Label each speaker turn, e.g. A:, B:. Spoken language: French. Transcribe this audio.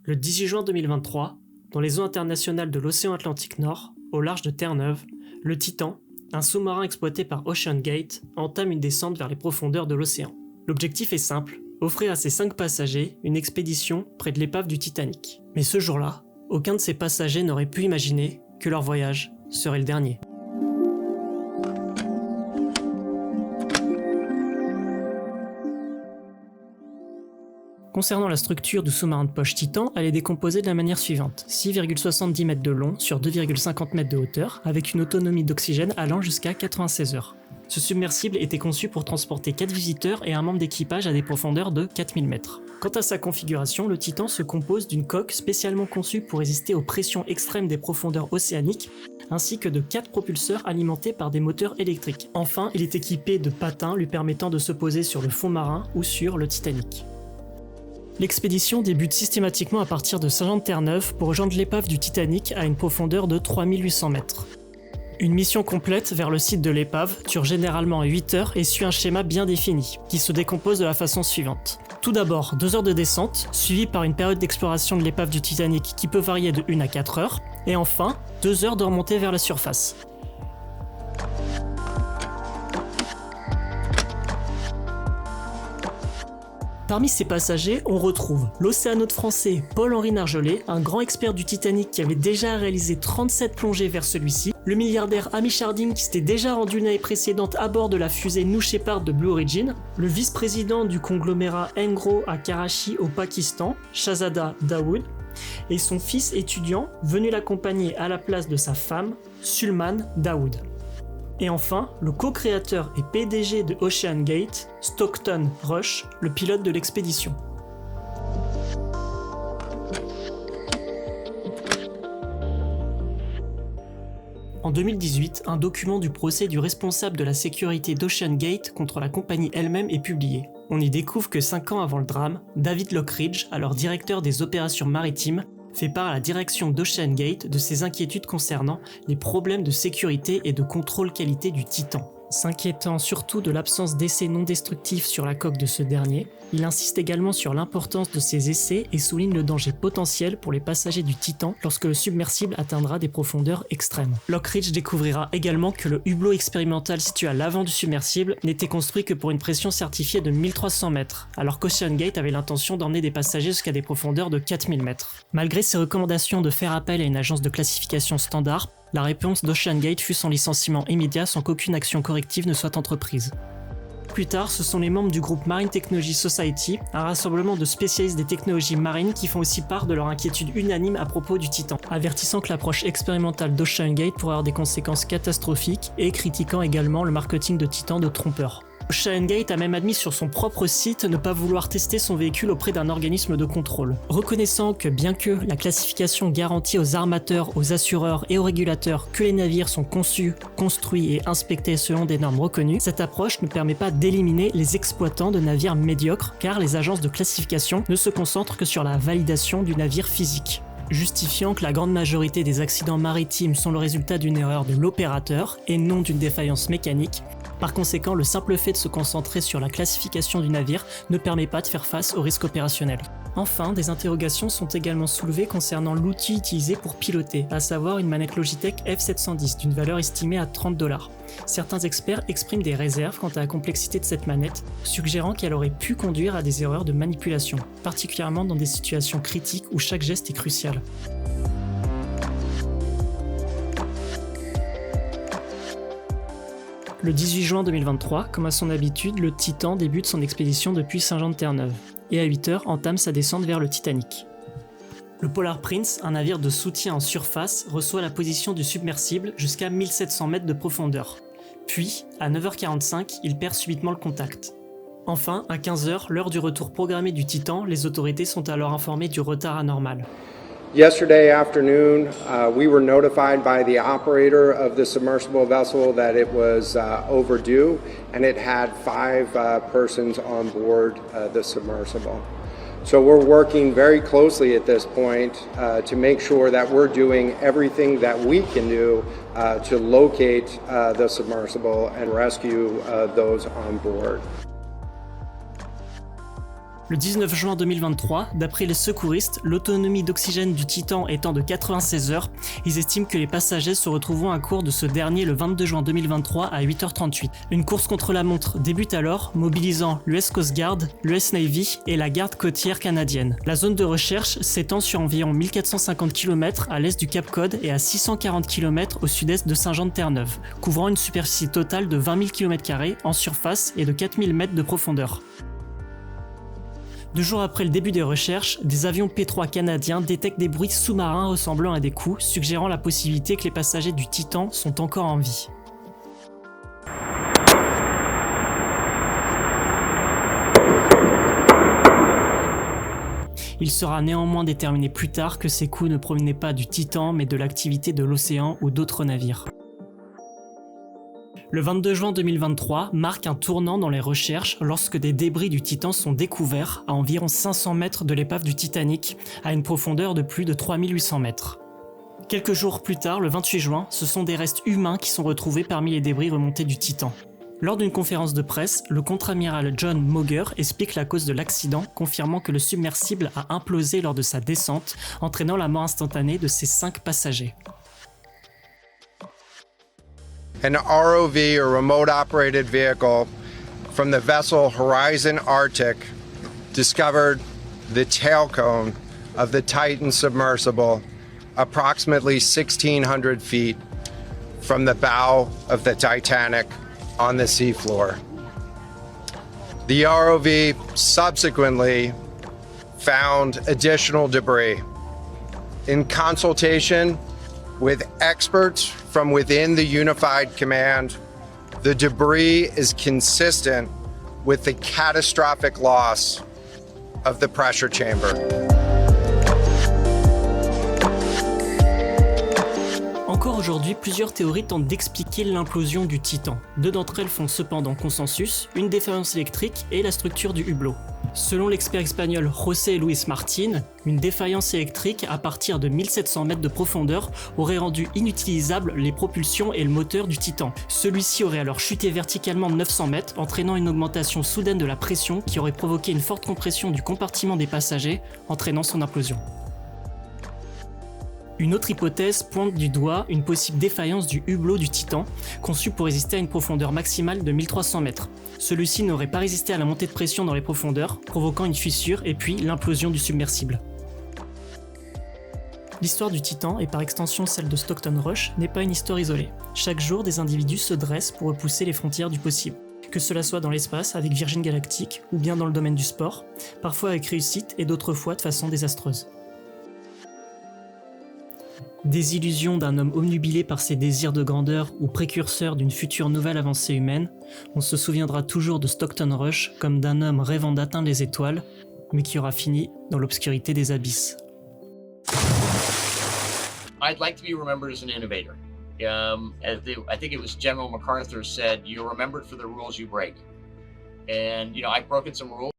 A: Le 18 juin 2023, dans les eaux internationales de l'océan Atlantique Nord, au large de Terre-Neuve, le Titan, un sous-marin exploité par OceanGate, entame une descente vers les profondeurs de l'océan. L'objectif est simple, offrir à ses 5 passagers une expédition près de l'épave du Titanic. Mais ce jour-là, aucun de ces passagers n'aurait pu imaginer que leur voyage serait le dernier. Concernant la structure du sous-marin de poche Titan, elle est décomposée de la manière suivante. 6,70 mètres de long sur 2,50 mètres de hauteur, avec une autonomie d'oxygène allant jusqu'à 96 heures. Ce submersible était conçu pour transporter 4 visiteurs et un membre d'équipage à des profondeurs de 4000 mètres. Quant à sa configuration, le Titan se compose d'une coque spécialement conçue pour résister aux pressions extrêmes des profondeurs océaniques, ainsi que de 4 propulseurs alimentés par des moteurs électriques. Enfin, il est équipé de patins lui permettant de se poser sur le fond marin ou sur le Titanic. L'expédition débute systématiquement à partir de Saint-Jean-de-Terre-Neuve pour rejoindre l'épave du Titanic à une profondeur de 3800 mètres. Une mission complète vers le site de l'épave dure généralement 8 heures et suit un schéma bien défini, qui se décompose de la façon suivante. Tout d'abord, 2 heures de descente, suivie par une période d'exploration de l'épave du Titanic qui peut varier de 1 à 4 heures, et enfin, 2 heures de remontée vers la surface. Parmi ces passagers, on retrouve l'océanaute français Paul-Henri Nargeolet, un grand expert du Titanic qui avait déjà réalisé 37 plongées vers celui-ci, le milliardaire Hamish Harding qui s'était déjà rendu l'année précédente à bord de la fusée New Shepard de Blue Origin, le vice-président du conglomérat Engro à Karachi au Pakistan, Shahzada Dawood, et son fils étudiant venu l'accompagner à la place de sa femme, Sulman Dawood. Et enfin, le co-créateur et PDG de OceanGate, Stockton Rush, le pilote de l'expédition. En 2018, un document du procès du responsable de la sécurité d'OceanGate contre la compagnie elle-même est publié. On y découvre que 5 ans avant le drame, David Lockridge, alors directeur des opérations maritimes, fait part à la direction d'OceanGate de ses inquiétudes concernant les problèmes de sécurité et de contrôle qualité du Titan. S'inquiétant surtout de l'absence d'essais non destructifs sur la coque de ce dernier, il insiste également sur l'importance de ces essais et souligne le danger potentiel pour les passagers du Titan lorsque le submersible atteindra des profondeurs extrêmes. Lockridge découvrira également que le hublot expérimental situé à l'avant du submersible n'était construit que pour une pression certifiée de 1300 mètres, alors qu'OceanGate avait l'intention d'emmener des passagers jusqu'à des profondeurs de 4000 mètres. Malgré ses recommandations de faire appel à une agence de classification standard, la réponse d'OceanGate fut son licenciement immédiat sans qu'aucune action corrective ne soit entreprise. Plus tard, ce sont les membres du groupe Marine Technology Society, un rassemblement de spécialistes des technologies marines qui font aussi part de leur inquiétude unanime à propos du Titan, avertissant que l'approche expérimentale d'OceanGate pourrait avoir des conséquences catastrophiques et critiquant également le marketing de Titan de trompeur. OceanGate a même admis sur son propre site ne pas vouloir tester son véhicule auprès d'un organisme de contrôle. Reconnaissant que bien que la classification garantit aux armateurs, aux assureurs et aux régulateurs que les navires sont conçus, construits et inspectés selon des normes reconnues, cette approche ne permet pas d'éliminer les exploitants de navires médiocres car les agences de classification ne se concentrent que sur la validation du navire physique. Justifiant que la grande majorité des accidents maritimes sont le résultat d'une erreur de l'opérateur et non d'une défaillance mécanique. Par conséquent, le simple fait de se concentrer sur la classification du navire ne permet pas de faire face aux risques opérationnels. Enfin, des interrogations sont également soulevées concernant l'outil utilisé pour piloter, à savoir une manette Logitech F710 d'une valeur estimée à $30. Certains experts expriment des réserves quant à la complexité de cette manette, suggérant qu'elle aurait pu conduire à des erreurs de manipulation, particulièrement dans des situations critiques où chaque geste est crucial. Le 18 juin 2023, comme à son habitude, le Titan débute son expédition depuis Saint-Jean-de-Terre-Neuve, et à 8 heures entame sa descente vers le Titanic. Le Polar Prince, un navire de soutien en surface, reçoit la position du submersible jusqu'à 1700 mètres de profondeur. Puis, à 9h45, il perd subitement le contact. Enfin, à 15h, l'heure du retour programmé du Titan, les autorités sont alors informées du retard anormal.
B: Yesterday afternoon, we were notified by the operator of the submersible vessel that it was overdue, and it had 5 persons on board the submersible. So we're working very closely at this point to make sure that we're doing everything that we can do to locate the submersible and rescue those on board.
A: Le 19 juin 2023, d'après les secouristes, l'autonomie d'oxygène du Titan étant de 96 heures, ils estiment que les passagers se retrouveront à court de ce dernier le 22 juin 2023 à 8h38. Une course contre la montre débute alors, mobilisant l'US Coast Guard, l'US Navy et la garde côtière canadienne. La zone de recherche s'étend sur environ 1450 km à l'est du Cap Cod et à 640 km au sud-est de Saint-Jean-de-Terre-Neuve, couvrant une superficie totale de 20 000 km² en surface et de 4000 mètres de profondeur. 2 jours après le début des recherches, des avions P-3 canadiens détectent des bruits sous-marins ressemblant à des coups, suggérant la possibilité que les passagers du Titan sont encore en vie. Il sera néanmoins déterminé plus tard que ces coups ne provenaient pas du Titan mais de l'activité de l'océan ou d'autres navires. Le 22 juin 2023 marque un tournant dans les recherches lorsque des débris du Titan sont découverts à environ 500 mètres de l'épave du Titanic, à une profondeur de plus de 3800 mètres. Quelques jours plus tard, le 28 juin, ce sont des restes humains qui sont retrouvés parmi les débris remontés du Titan. Lors d'une conférence de presse, le contre-amiral John Mauger explique la cause de l'accident, confirmant que le submersible a implosé lors de sa descente, entraînant la mort instantanée de ses 5 passagers.
B: An ROV, or remote operated vehicle, from the vessel Horizon Arctic discovered the tail cone of the Titan submersible approximately 1,600 feet from the bow of the Titanic on the seafloor. The ROV subsequently found additional debris. In consultation with experts from within the Unified Command, the debris is consistent with the catastrophic loss of the pressure chamber.
A: Encore aujourd'hui, plusieurs théories tentent d'expliquer l'implosion du Titan. 2 d'entre elles font cependant consensus, une défaillance électrique et la structure du hublot. Selon l'expert espagnol José Luis Martín, une défaillance électrique à partir de 1700 mètres de profondeur aurait rendu inutilisables les propulsions et le moteur du Titan. Celui-ci aurait alors chuté verticalement de 900 mètres, entraînant une augmentation soudaine de la pression qui aurait provoqué une forte compression du compartiment des passagers, entraînant son implosion. Une autre hypothèse pointe du doigt une possible défaillance du hublot du Titan, conçu pour résister à une profondeur maximale de 1300 mètres. Celui-ci n'aurait pas résisté à la montée de pression dans les profondeurs, provoquant une fissure et puis l'implosion du submersible. L'histoire du Titan, et par extension celle de Stockton Rush, n'est pas une histoire isolée. Chaque jour, des individus se dressent pour repousser les frontières du possible. Que cela soit dans l'espace avec Virgin Galactic, ou bien dans le domaine du sport, parfois avec réussite et d'autres fois de façon désastreuse. Désillusion d'un homme omnubilé par ses désirs de grandeur ou précurseur d'une future nouvelle avancée humaine, on se souviendra toujours de Stockton Rush comme d'un homme rêvant d'atteindre les étoiles, mais qui aura fini dans l'obscurité des abysses.
C: I'd like to be remembered as an innovator. I think it was General MacArthur said, "You're remembered for the rules you break." And I've broken some rules.